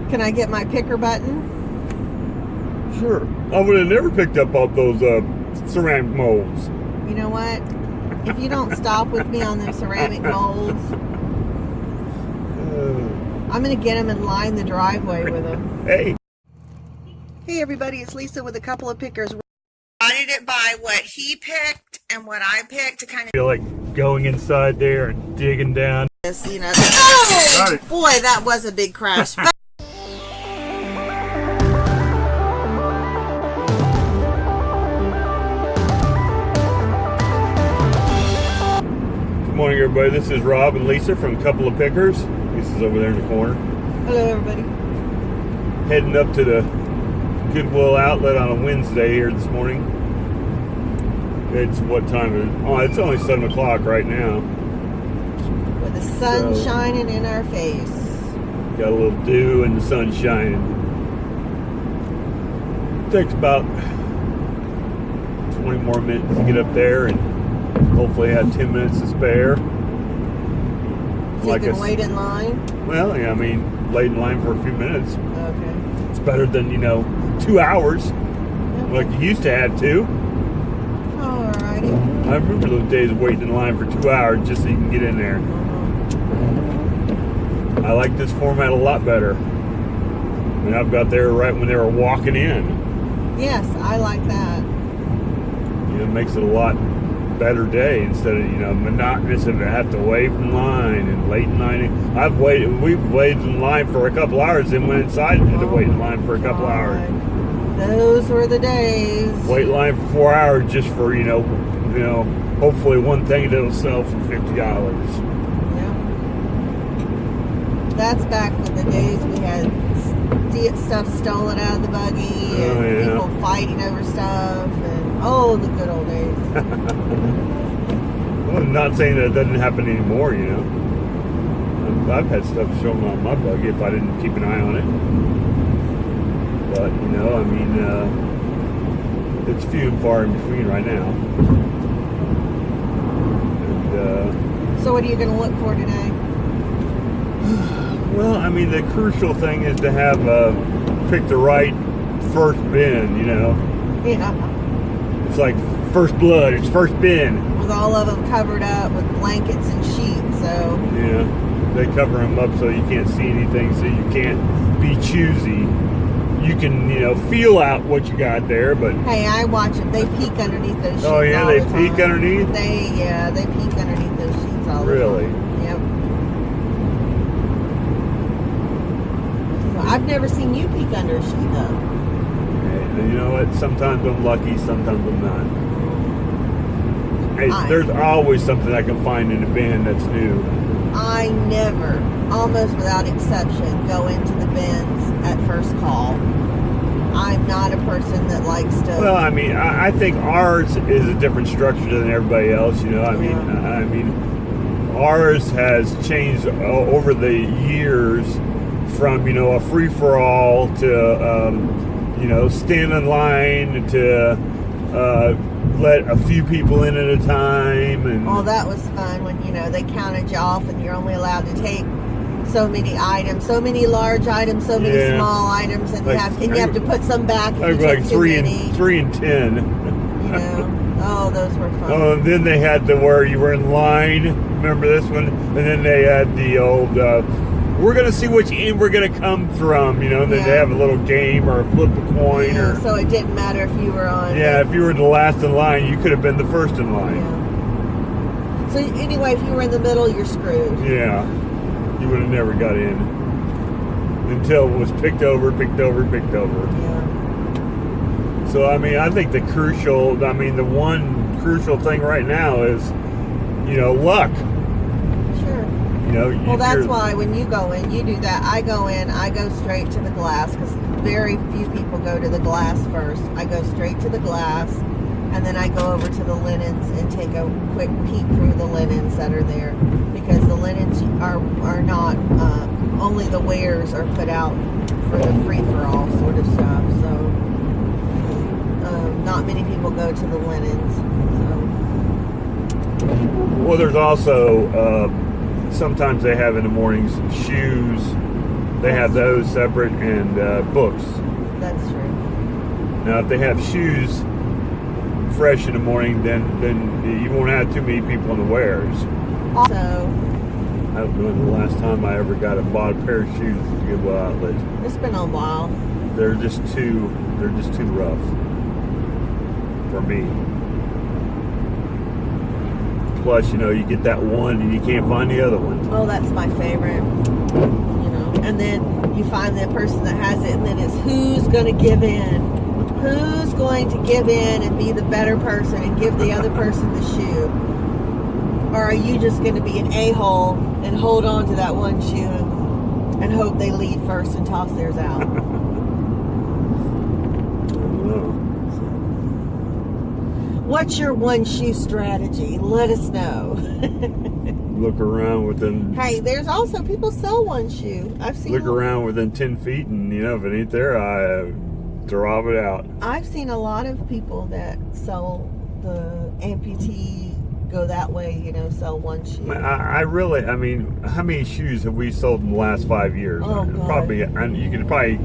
Can I get my picker button? Sure. I would have never picked up all those ceramic molds. You know what? If you don't stop with me on them ceramic molds, I'm going to get them and line the driveway with them. Hey. Hey everybody, it's Lisa with a couple of pickers. Divided it by what he picked and what I picked to kind of Feel like going inside there and digging down. you know. Oh boy, that was a big crash. But Good morning, everybody. This is Rob and Lisa from a couple of pickers. Lisa's over there in the corner. hello everybody. Heading up to the Goodwill Outlet on a Wednesday here this morning. It's what time is it? Oh, it's only 7 o'clock right now. With the sun shining in our face. Got a little dew and the sun shining. Takes about 20 more minutes to get up there and hopefully have 10 minutes to spare. So you can wait in line? Well, yeah, I mean, wait in line for a few minutes. Okay. It's better than, 2 hours like you used to have to. Alrighty. I remember those days of waiting in line for 2 hours just so you can get in there. I like this format a lot better. I mean, I've got there right when they were walking in. Yes, I like that. It makes it a lot better day instead of, monotonous of have to wait in line and late in line. We've waited in line for a couple hours and went inside and had to wait in line for a couple hours. Those were the days. Wait in line for 4 hours just for, hopefully one thing that'll sell for $50. Yeah. That's back when the days we had stuff stolen out of the buggy and people fighting over stuff and the good old days. Well, I'm not saying that it doesn't happen anymore, I've had stuff shown on my buggy if I didn't keep an eye on it. But, it's few and far in between right now. And, so what are you going to look for today? Well, the crucial thing is to have pick the right first bin, Yeah. It's like first blood, it's first bin. With all of them covered up with blankets and sheets, so... Yeah, they cover them up so you can't see anything, so you can't be choosy. You can, feel out what you got there, but... Hey, I watch them. They peek underneath those sheets. Oh, yeah, they peek time. underneath? They peek underneath those sheets all the really? time. Yep. I've never seen you peek under a sheet, though. And you know what? Sometimes I'm lucky, sometimes I'm not. Hey, there's always something I can find in a bin that's new. I never, almost without exception, go into the bins at first call. I'm not a person that likes to... Well, I think ours is a different structure than everybody else, ours has changed over the years from, a free-for-all to, stand in line to let a few people in at a time. And that was fun when, they counted you off and you're only allowed to take so many items, so many large items, so many small items, and you have to put some back if you took too many. 3 and 10. Those were fun. Oh, and then they had the where you were in line. Remember this one? And then they had the old, we're going to see which end we're going to come from, and then they have a little game or flip a coin. So it didn't matter if you were on. Yeah, if you were the last in line, you could have been the first in line. Yeah. So anyway, if you were in the middle, you're screwed. Yeah. You would have never got in until it was picked over. Yeah. So, I think the one crucial thing right now is, luck. Sure. Well, that's why when you go in, you do that. I go in, I go straight to the glass because very few people go to the glass first. I go straight to the glass, and then I go over to the linens and take a quick peek through the linens that are there, because the linens are not, only the wares are put out for the free-for-all sort of stuff, so not many people go to the linens. So. Well, there's also, sometimes they have in the mornings shoes They have those separate, and books. That's true. Now, if they have shoes fresh in the morning, then you won't have too many people in the wares. Also, I don't know the last time I ever bought a pair of shoes at Goodwill Outlet. it's been a while. They're just too rough for me. Plus, you get that one and you can't find the other one. Oh, that's my favorite. And then you find the person that has it, and then it's who's going to give in? Who's going to give in and be the better person and give the other person the shoe? Or are you just going to be an a-hole and hold on to that one shoe and hope they leave first and toss theirs out? What's your one shoe strategy? Let us know. Look around within. Hey, there's also people sell one shoe. I've seen. Look around within 10 feet, and if it ain't there, I drop it out. I've seen a lot of people that sell the amputee. Go that way, sell one shoe. I mean, how many shoes have we sold in the last 5 years? Oh, God. Probably, and you can probably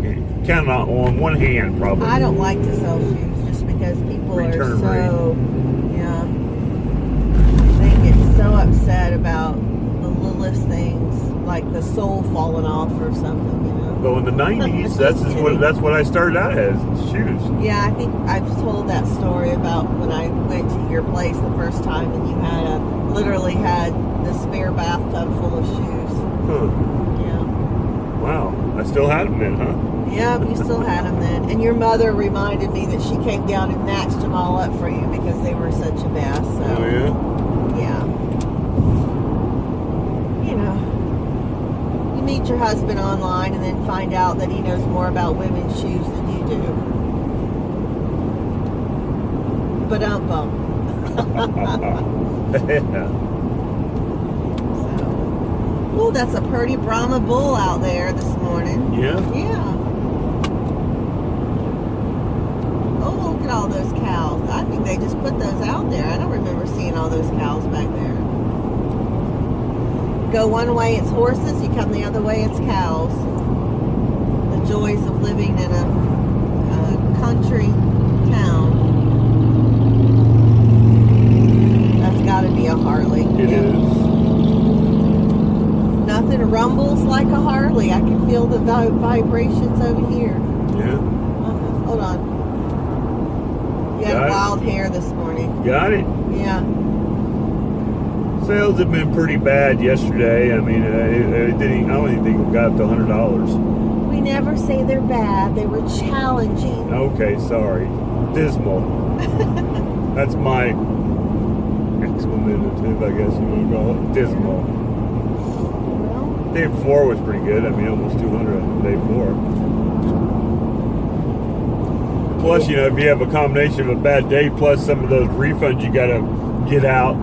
count on one hand, probably. I don't like to sell shoes just because people Return are so, they get so upset about the littlest things, like the sole falling off or something, Well, in the 90s, that's what I started out as, shoes. Yeah, I think I've told that story about when I went to your place the first time and you literally had the spare bathtub full of shoes. Huh. Yeah. Wow. I still had them then, huh? Yeah, you still had them then. And your mother reminded me that she came down and matched them all up for you because they were such a mess. So, oh, yeah? Yeah. You meet your husband online and then find out that he knows more about women's shoes than you do. But bum. Yeah. Oh, that's a pretty Brahma bull out there this morning. Yeah? Yeah. Oh, look at all those cows. I think they just put those out there. I don't remember seeing all those cows back there. Go one way, it's horses. You come the other way, it's cows. The joys of living in a country town. That's got to be a Harley. It is. Nothing rumbles like a Harley. I can feel the vibrations over here. Yeah. Hold on. You had wild hair this morning. Got it. Yeah. Sales have been pretty bad yesterday. I mean, I don't even think it got up to $100. We never say they're bad. They were challenging. Okay, sorry. Dismal. That's my exclamative, I guess you want to call it. Dismal. Well, Day before was pretty good. I mean, almost 200 on the day before. Plus, if you have a combination of a bad day plus some of those refunds you got to get out.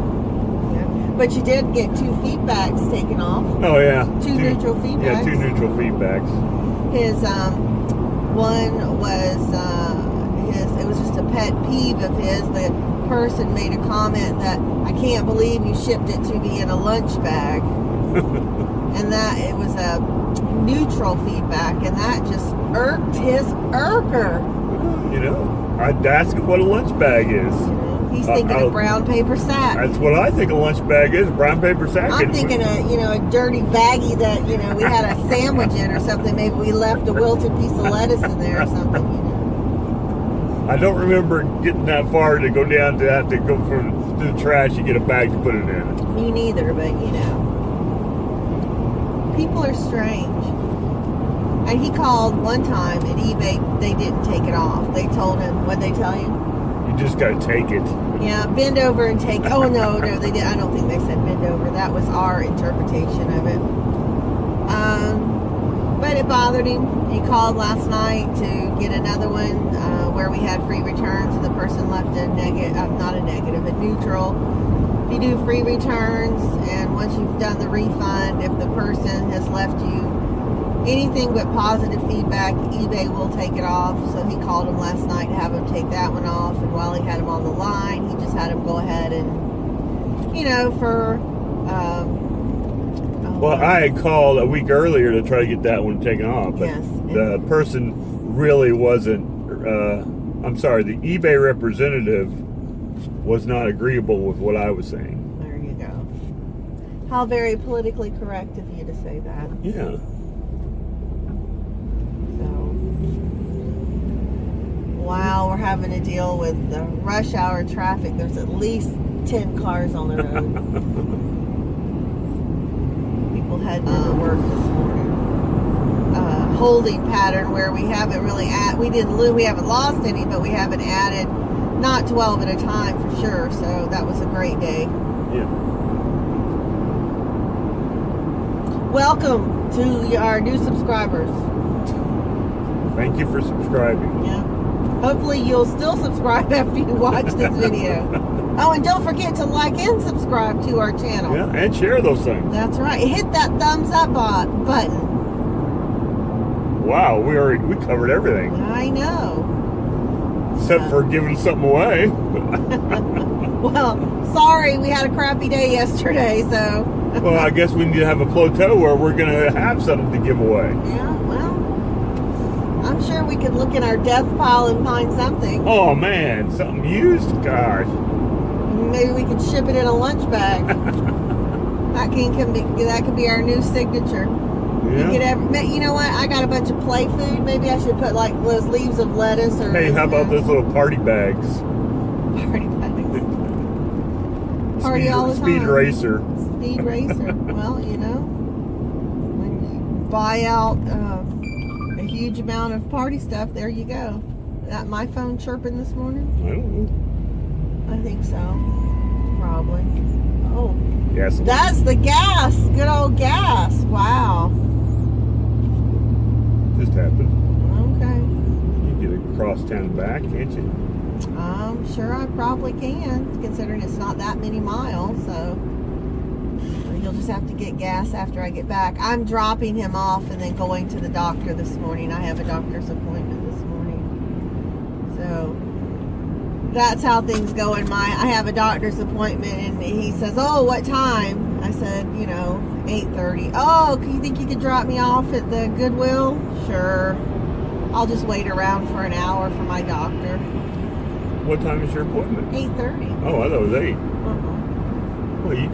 but you did get 2 feedbacks taken off. Oh, yeah. Two neutral feedbacks. Yeah, 2 neutral feedbacks. His, one was, it was just a pet peeve of his. The person made a comment that, I can't believe you shipped it to me in a lunch bag. And that, it was a neutral feedback, and that just irked his irker. I'd ask him what a lunch bag is. He's thinking a brown paper sack. That's what I think a lunch bag is, a brown paper sack. I'm thinking a dirty baggie that, we had a sandwich in or something. Maybe we left a wilted piece of lettuce in there or something, I don't remember getting that far to go down to have to go to the trash and get a bag to put it in. Me neither, but people are strange. And he called one time at eBay, they didn't take it off. They told him, what'd they tell you? You just gotta take it. Yeah, bend over and take it. Oh, no, they did. I don't think they said bend over. That was our interpretation of it. But it bothered him. He called last night to get another one where we had free returns, and the person left a neutral. If you do free returns, and once you've done the refund, if the person has left you anything but positive feedback, eBay will take it off. So he called him last night to have him take that one off, and while he had him on the line, he just had him go ahead and, for Well, I had called a week earlier to try to get that one taken off, but Yes. the person really wasn't. I'm sorry, the eBay representative was not agreeable with what I was saying. There you go. How very politically correct of you to say that. Yeah. So, wow, we're having to deal with the rush hour traffic. There's at least 10 cars on the road. People heading to work this morning. Holding pattern where we haven't really we haven't lost any, but we haven't added, not 12 at a time for sure. So that was a great day. Yeah. Welcome to our new subscribers. Thank you for subscribing. Yeah. Hopefully you'll still subscribe after you watch this video. Oh, and don't forget to like and subscribe to our channel. Yeah, and share those things. That's right. Hit that thumbs up button. Wow, we covered everything. I know. Except for giving something away. Well, sorry, we had a crappy day yesterday, so. Well, I guess we need to have a plateau where we're going to have something to give away. Yeah, well, I'm sure we could look in our death pile and find something. Oh, man, something used? Gosh. Maybe we could ship it in a lunch bag. that could be our new signature. Yeah. You know what? I got a bunch of play food. Maybe I should put like those leaves of lettuce or. Hey, how about those little party bags? Party bags. Party all the time. Speed racer. Speed racer. Well, you know, when you buy out a huge amount of party stuff, there you go. That my phone chirping this morning? I don't know. I think so. Probably. Oh. Yes. That's the gas. Good old gas. Wow. Just happened. Okay. You get across town and back, can't you? I'm sure I probably can, considering it's not that many miles, so you'll just have to get gas after I get back. I'm dropping him off and then going to the doctor this morning. I have a doctor's appointment this morning. So that's how things go in I have a doctor's appointment, and he says, oh, what time? I said, 8:30. Oh, you think you could drop me off at the Goodwill? Sure. I'll just wait around for an hour for my doctor. What time is your appointment? 8:30. Oh, I thought it was 8. Well, you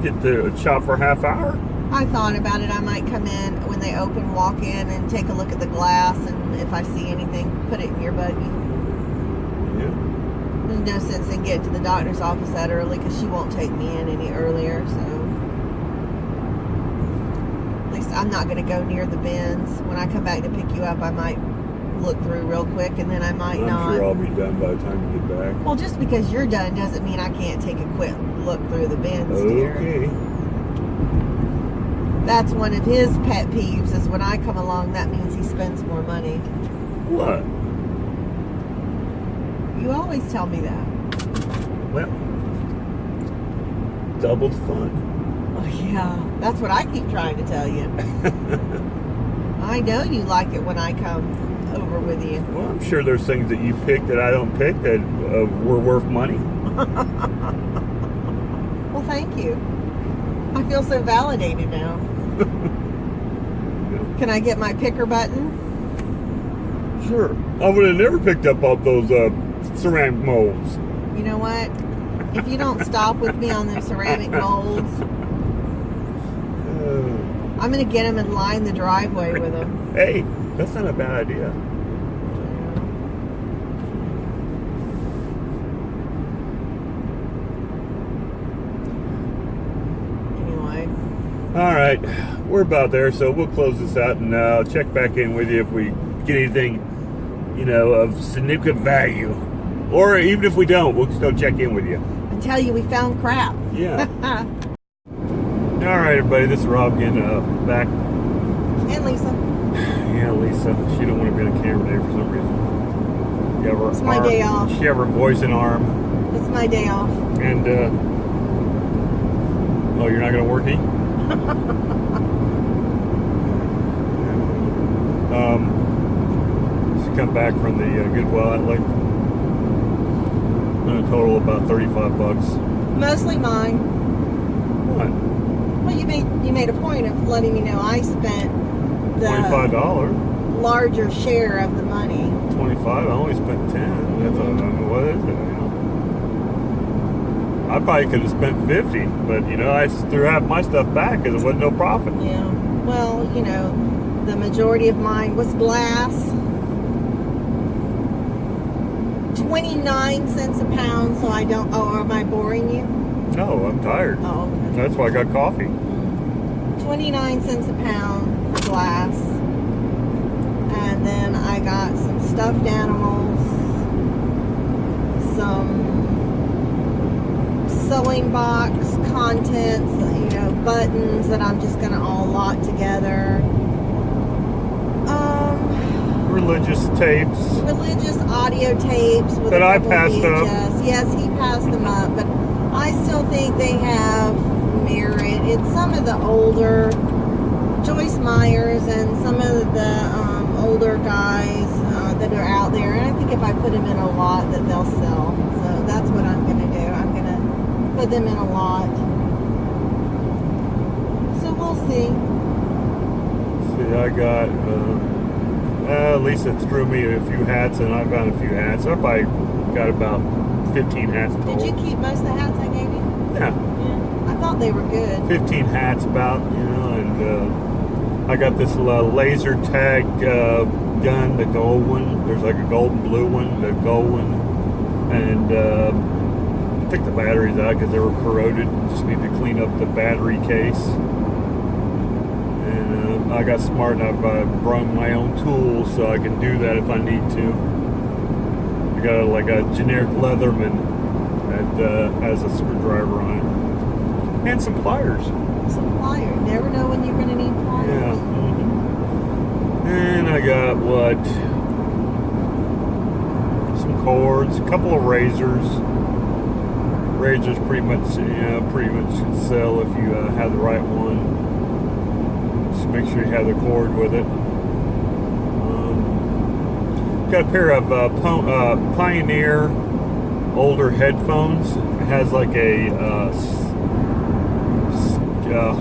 get to shop for a half hour? I thought about it. I might come in when they open, walk in, and take a look at the glass, and if I see anything, put it in your buggy. Yeah. There's no sense in getting to the doctor's office that early because she won't take me in any earlier, so at least I'm not going to go near the bins. When I come back to pick you up, I might look through real quick, and then I might I'm not. sure I'll be done by the time you get back. Well, just because you're done doesn't mean I can't take a quick look through the bins, dear. Okay. That's one of his pet peeves, is when I come along, that means he spends more money. What? You always tell me that. Well, doubled fun. Oh, yeah. That's what I keep trying to tell you. I know you like it when I come over with you. Well, I'm sure there's things that you pick that I don't pick that were worth money. Well, thank you. I feel so validated now. Can I get my picker button? Sure. I would have never picked up all those ceramic molds. You know what? If you don't stop with me on those ceramic molds, I'm going to get them and line the driveway with them. Hey, that's not a bad idea. Anyway. All right. We're about there, so we'll close this out and I'll check back in with you if we get anything, of significant value. Or even if we don't, we'll still check in with you. And tell you we found crap. Yeah. All right, everybody. This is Rob again, back. And Lisa. Yeah, Lisa. She don't want to be on camera today for some reason. It's my day off. She have her voice and arm. It's my day off. And, oh, you're not going to work, E? She come back from the Goodwill Outlet. In a total about $35. Mostly mine. What? Well, you've you made a point of letting me know I spent the $25. larger share of the money. 25. I only spent 10. That's I mean, what is it? I probably could have spent 50, but I threw half my stuff back because it wasn't no profit. Yeah. Well, the majority of mine was glass. 29 cents a pound, so I don't... Oh, am I boring you? No, I'm tired. Oh, okay. That's why I got coffee. 29 cents a pound for glass. And then I got some stuffed animals, some sewing box contents, buttons that I'm just going to all lot together. Religious tapes. Religious audio tapes with that a I couple passed VHS. up. Yes, he passed them up, but I still think they have merit. It's some of the older Joyce Myers and some of the older guys that are out there, and I think if I put them in a lot that they'll sell. So that's what I'm going to do. I'm going to put them in a lot. So we'll see. See, I got Lisa threw me a few hats, and I found a few hats. I probably got about 15 hats total. Did you keep most of the hats I gave you? Yeah. I thought they were good. 15 hats about, and I got this laser tag gun, the gold one. There's like a gold and blue one, the gold one. And I took the batteries out because they were corroded. Just need to clean up the battery case. And I got smart enough. I brought my own tools so I can do that if I need to. I got like a generic Leatherman that has a screwdriver on it. And some pliers. Some pliers. Never know when you're going to need pliers. Yeah. And I got some cords, a couple of razors. Razors pretty much sell if you have the right one. Just make sure you have the cord with it. Got a pair of Pioneer older headphones. It has like a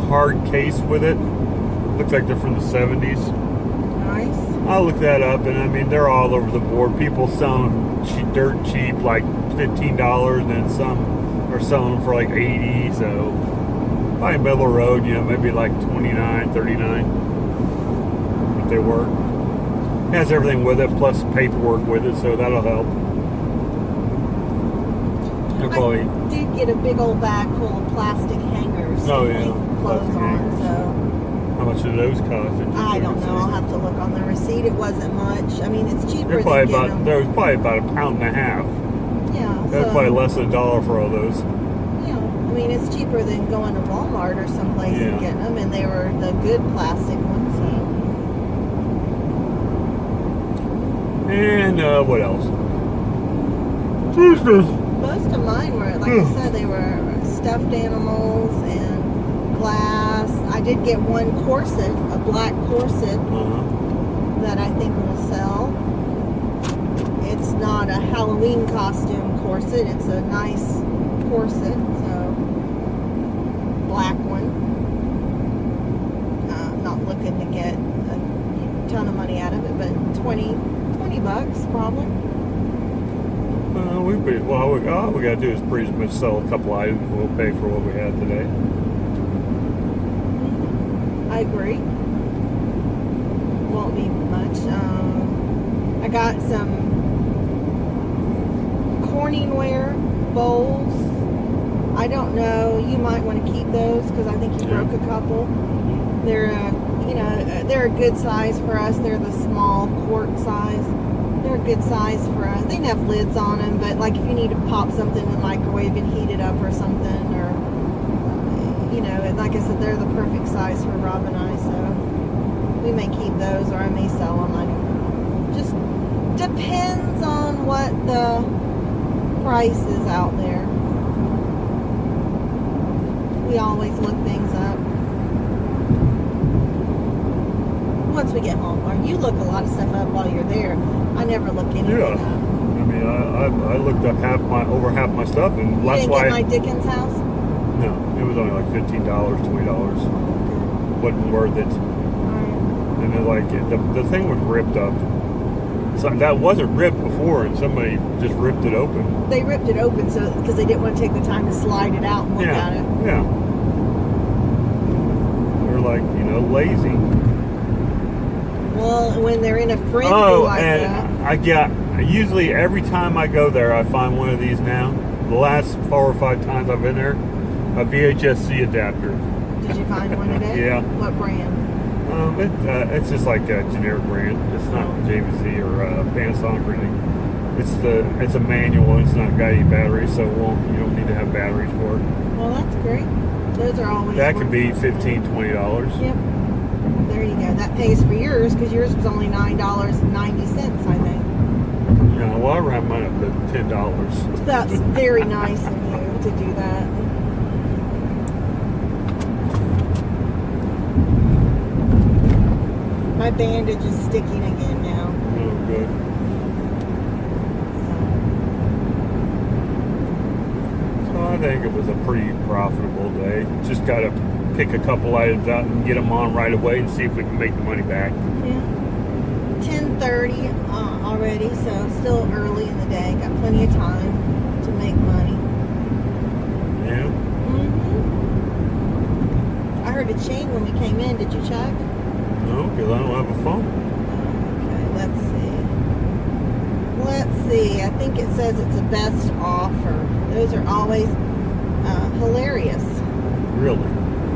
hard case with it. Looks like they're from the 70s. Nice. I'll look that up, and I mean they're all over the board. People selling them dirt cheap, like $15, and some are selling them for like $80. So by middle road, maybe like $29, $39. But they work. It has everything with it, plus paperwork with it, so that'll help. I did get a big old bag full of plastic hangers to hang clothes on. So how much do those cost? I don't know. I'll have to look on the receipt. It wasn't much. I mean, it's cheaper There than was probably about a pound and a half. Yeah. That's probably less than $1 for all those. Yeah. I mean, it's cheaper than going to Walmart or someplace and getting them, and they were the good plastic ones. So. And what else? Most of mine were, like I said, they were stuffed animals and glass. I did get one corset, a black corset, that I think will sell. It's not a Halloween costume corset. It's a nice corset, so black one. Not looking to get a ton of money out of it, but 20 bucks probably. All we gotta do is pretty much sell a couple items. We'll pay for what we had today. I agree. Won't be much. I got some Corningware bowls. I don't know. You might want to keep those because I think you broke a couple. They're they're a good size for us. They're the small quart size. They're a good size for us. They didn't have lids on them, but like if you need to pop something in the microwave and heat it up or something, or like I said, they're the perfect size for Rob and I. So we may keep those, or I may sell them. I don't know. Just depends on what the price is out there. We always look things up. Once we get home, or you look a lot of stuff up while you're there. I never look anything up. I mean, I looked up over half my stuff, and you that's didn't why. Get my Dickens house? No, it was only like $15, $20. Wasn't worth it. Alright. And then like the thing was ripped up. So that wasn't ripped before, and somebody just ripped it open. They ripped it open so because they didn't want to take the time to slide it out and look at it. Yeah. They're like, lazy. Well, when they're in a frenzy like and that. Usually every time I go there, I find one of these now. The last 4 or 5 times I've been there, a VHS-C adapter. Did you find one today? Yeah. What brand? It's just like a generic brand. It's not JVC or Panasonic or anything. It's a manual. It's not got any batteries, so you don't need to have batteries for it. Well, that's great. Those are always. That could be $15, $20. Yep. There you go. That pays for yours because yours was only $9.90, I think. Yeah. Well, I ran mine up to $10. That's very nice of you to do that. My bandage is sticking again now. Oh, good. So I think it was a pretty profitable day. Just got to pick a couple items out and get them on right away and see if we can make the money back. Yeah. 10:30 already, so still early in the day. Got plenty of time to make money. Yeah. I heard a chain when we came in. Did you check? No, because I don't have a phone. Okay, let's see. I think it says it's a best offer. Those are always hilarious. Really?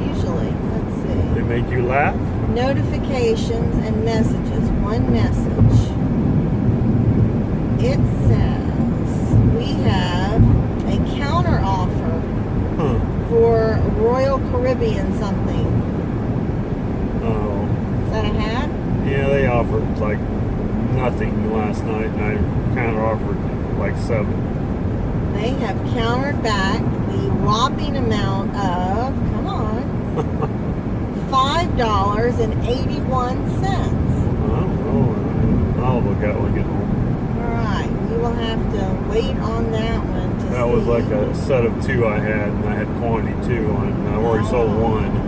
Usually. Let's see. They make you laugh? Notifications and messages. One message. It says we have a counter offer for Royal Caribbean something. Oh. Is that a hat? Yeah, they offered like nothing last night, and I counter offered like 7. They have countered back the whopping amount of, come on, $5.81. I don't know. I'll look at it when I get home. Alright, we will have to wait on that one to see. That was like a set of 2 I had, and I had quantity 2 on it, and I already sold 1.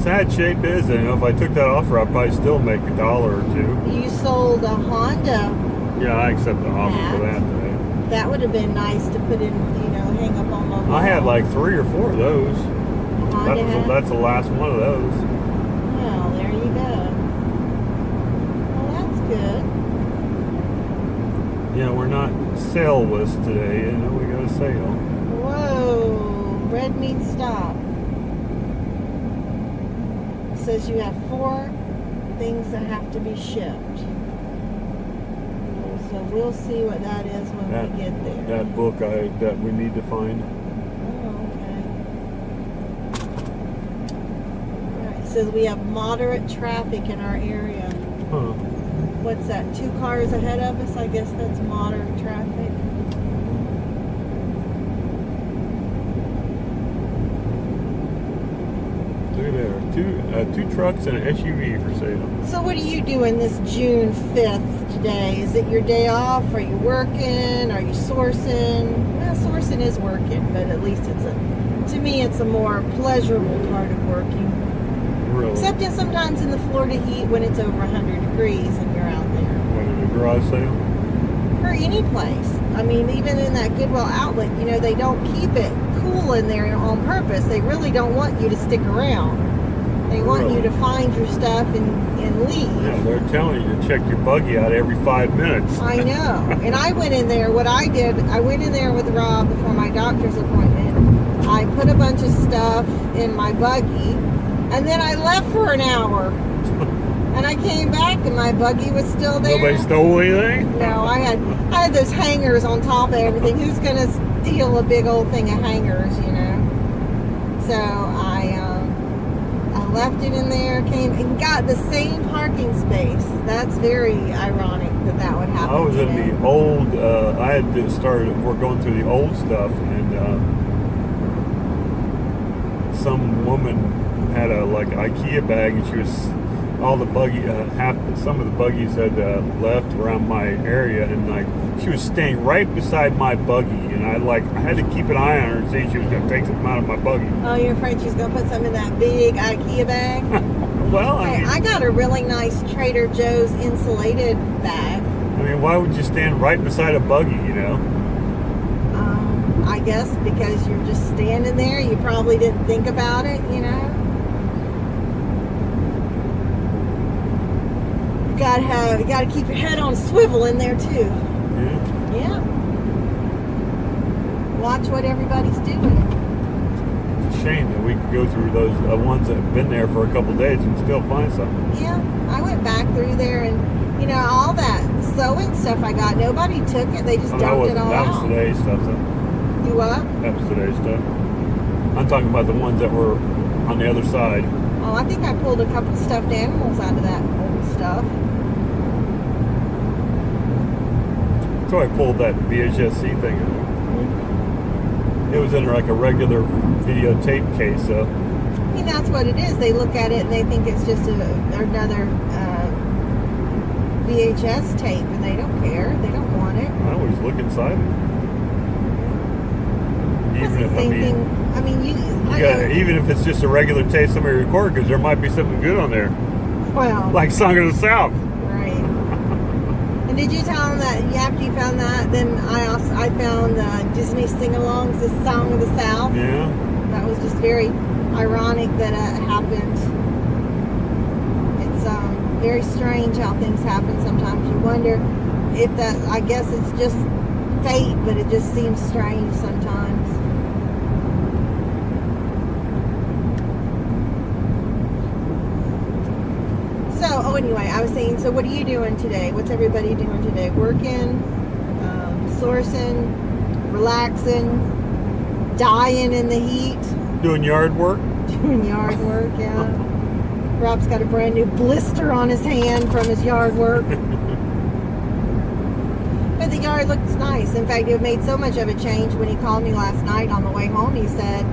Sad shape is, and if I took that offer, I'd probably still make $1 or 2. You sold a Honda. Yeah, I accept the offer for that today. That would have been nice to put in, hang up on the wall. I had like 3 or 4 of those. That's the last one of those. Well, there you go. Well, that's good. Yeah, we're not sale list today. We got a sale. Whoa, red means stop. Says you have 4 things that have to be shipped. So we'll see what that is when we get there. That book that we need to find. Oh, okay. Alright, it says we have moderate traffic in our area. Huh. What's that? 2 cars ahead of us? I guess that's moderate traffic. Two trucks and an SUV for sale. So what are you doing this June 5th today? Is it your day off? Are you working? Are you sourcing? Well, sourcing is working, but at least to me, it's a more pleasurable part of working. Really? Except sometimes in the Florida heat when it's over 100 degrees and you're out there. What, at a garage sale? Or any place. I mean, even in that Goodwill Outlet, they don't keep it cool in there on purpose. They really don't want you to stick around. They want you to find your stuff and leave. Yeah, they're telling you to check your buggy out every 5 minutes. I know. And I went in there, what I did, I went in there with Rob before my doctor's appointment. I put a bunch of stuff in my buggy, and then I left for an hour. And I came back and my buggy was still there. Nobody stole anything? No, I had those hangers on top of everything. Who's going to steal a big old thing of hangers, So I left it in there, came and got the same parking space. That's very ironic that would happen. I was today. in the old, we're going through the old stuff, and some woman had a IKEA bag, and she was all the some of the buggies had left around my area, and like she was staying right beside my buggy, and I had to keep an eye on her and see if she was going to take something out of my buggy. Oh, you're afraid she's going to put some in that big IKEA bag? Well, I got a really nice Trader Joe's insulated bag. I mean, why would you stand right beside a buggy, you know? I guess because you're just standing there. You probably didn't think about it, you know? You gotta keep your head on a swivel in there too. Yeah. Watch what everybody's doing. It's a shame that we could go through those ones that have been there for a couple of days and still find something. Yeah, I went back through there, and you know, all that sewing stuff I got, nobody took it. They just dumped it all That was out. today's stuff, though. You what? That was today's stuff. I'm talking about the ones that were on the other side. Oh, I think I pulled a couple stuffed animals out of that old stuff. So I pulled that VHS-C thing out. It was in like a regular videotape case, so. I mean, that's what it is. They look at it and they think it's just another VHS tape, and they don't care. They don't want it. I always look inside it. That's the same thing. I mean, even if it's just a regular tape somebody recorded, because there might be something good on there. Well, like Song of the South. Right. And did you tell them that after you found that, then I found Disney sing-alongs, the Song of the South? Yeah. That was just very ironic that it happened. It's very strange how things happen sometimes. You wonder if that, I guess it's just fate, but it just seems strange sometimes. So, anyway, I was saying, so what are you doing today? What's everybody doing today? Working, sourcing, relaxing, dying in the heat. Doing yard work? Doing yard work, yeah. Rob's got a brand new blister on his hand from his yard work. But the yard looks nice. In fact, it made so much of a change when he called me last night on the way home. He said,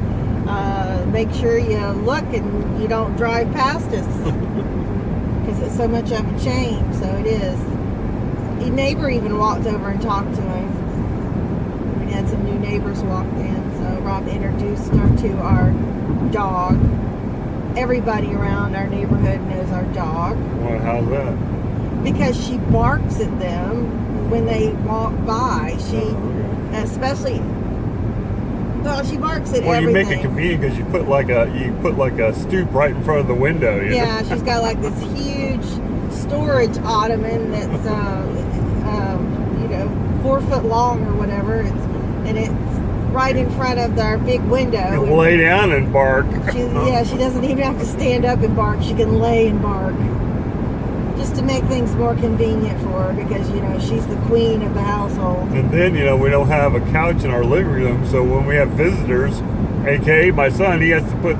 make sure you look and you don't drive past us. Because it's so much of a change. So it is. A neighbor even walked over and talked to him. We had some new neighbors walked in. So Rob introduced her to our dog. Everybody around our neighborhood knows our dog. Well, how's that? Because she barks at them when they walk by. Especially, well, she barks at everything. Well, you make it convenient because you put like a stoop right in front of the window. You know? Yeah, she's got like this huge storage ottoman that's 4 foot long or whatever. It's right in front of our big window. You lay down and bark. She doesn't even have to stand up and bark. She can lay and bark. Just to make things more convenient for her, because she's the queen of the household. And then we don't have a couch in our living room, so when we have visitors, aka my son, he has to put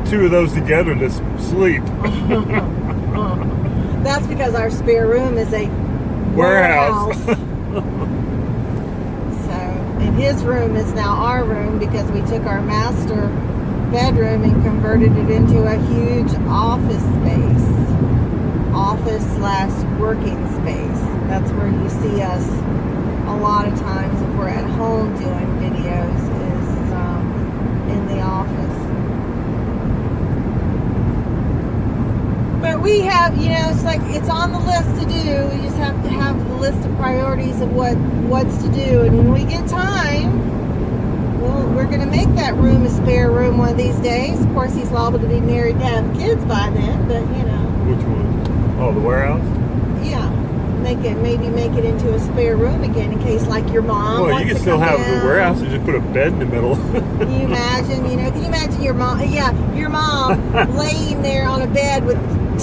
2 of those together to sleep. That's because our spare room is a warehouse. And his room is now our room because we took our master bedroom and converted it into a huge office space. Office/working space. That's where you see us a lot of times if we're at home doing videos, is in the office. But we have, it's like it's on the list to do. We just have to have the list of priorities of what's to do. And when we get time, we're going to make that room a spare room one of these days. Of course, he's liable to be married to have kids by then, but Which one? Oh, the warehouse? Yeah. Maybe make it into a spare room again in case like your mom Well, wants you can to still come have down. the warehouse and just put a bed in the middle. Can you imagine, can you imagine your mom, your mom laying there on a bed with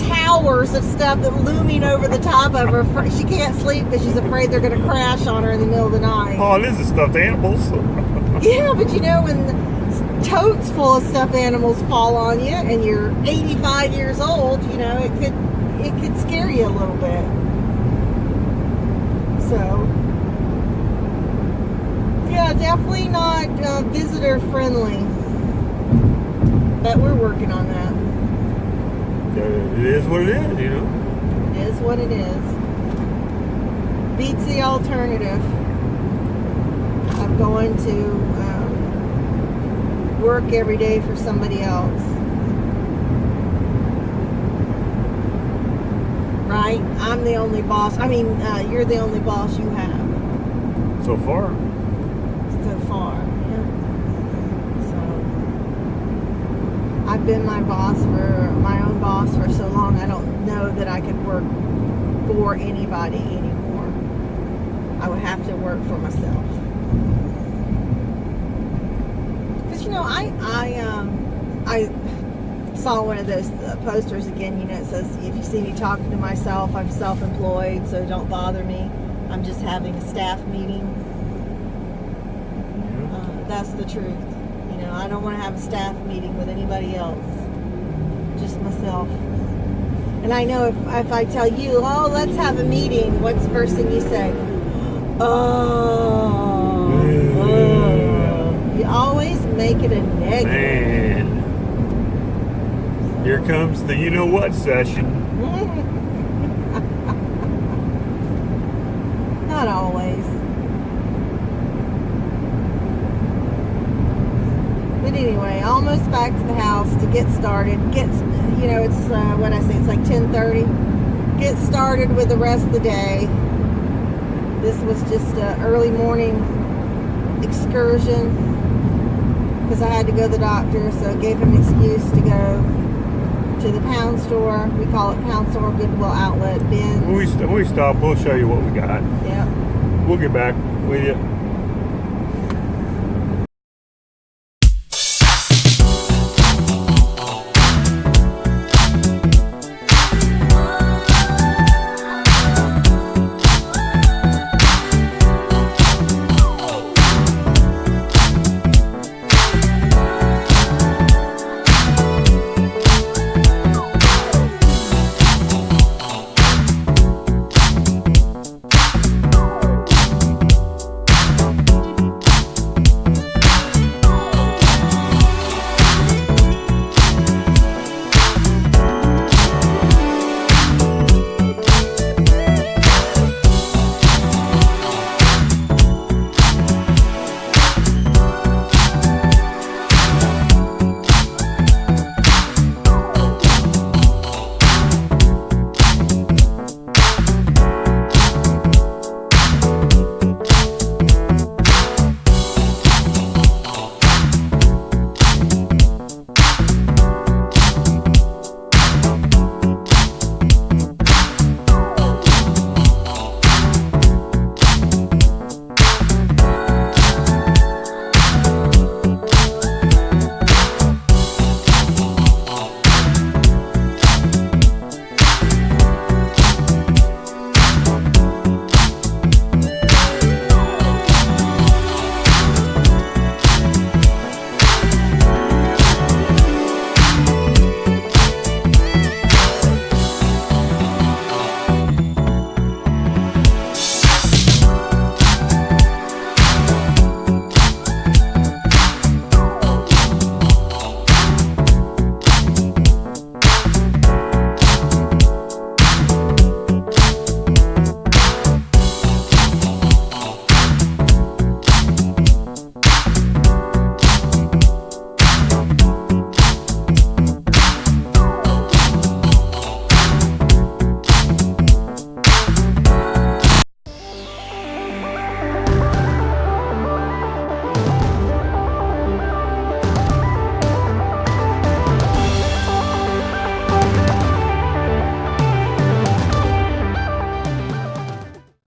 towers of stuff that looming over the top of her. She can't sleep because she's afraid they're going to crash on her in the middle of the night. Oh, it is the stuffed animals. Yeah, but when the totes full of stuffed animals fall on you and you're 85 years old, it could scare you a little bit. So, yeah, definitely not visitor friendly. But we're working on that. it is what it is, you know. It is what it is. Beats the alternative of going to work every day for somebody else. Right? I'm the only boss. I mean, you're the only boss you have. So far. So far, yeah. So, I've been my own boss for so long, I don't know that I could work for anybody anymore. I would have to work for myself. Because, you know, I saw one of those posters again, you know, it says, if you see me talking to myself, I'm self-employed, so don't bother me. I'm just having a staff meeting. That's the truth. You know, I don't want to have a staff meeting with anybody else. Just myself. And I know if I tell you, oh, let's have a meeting, what's the first thing you say? Oh. You always make it a negative. Man. Here comes the you know what session. Not always. But anyway, almost back to the house to get started. You know, it's what I say, it's like 10:30. Get started with the rest of the day. This was just an early morning excursion because I had to go to the doctor, so it gave him an excuse to go to the pound store. We call it pound store, Goodwill Outlet, bins. When we stop, we'll show you what we got. Yep. We'll get back with you.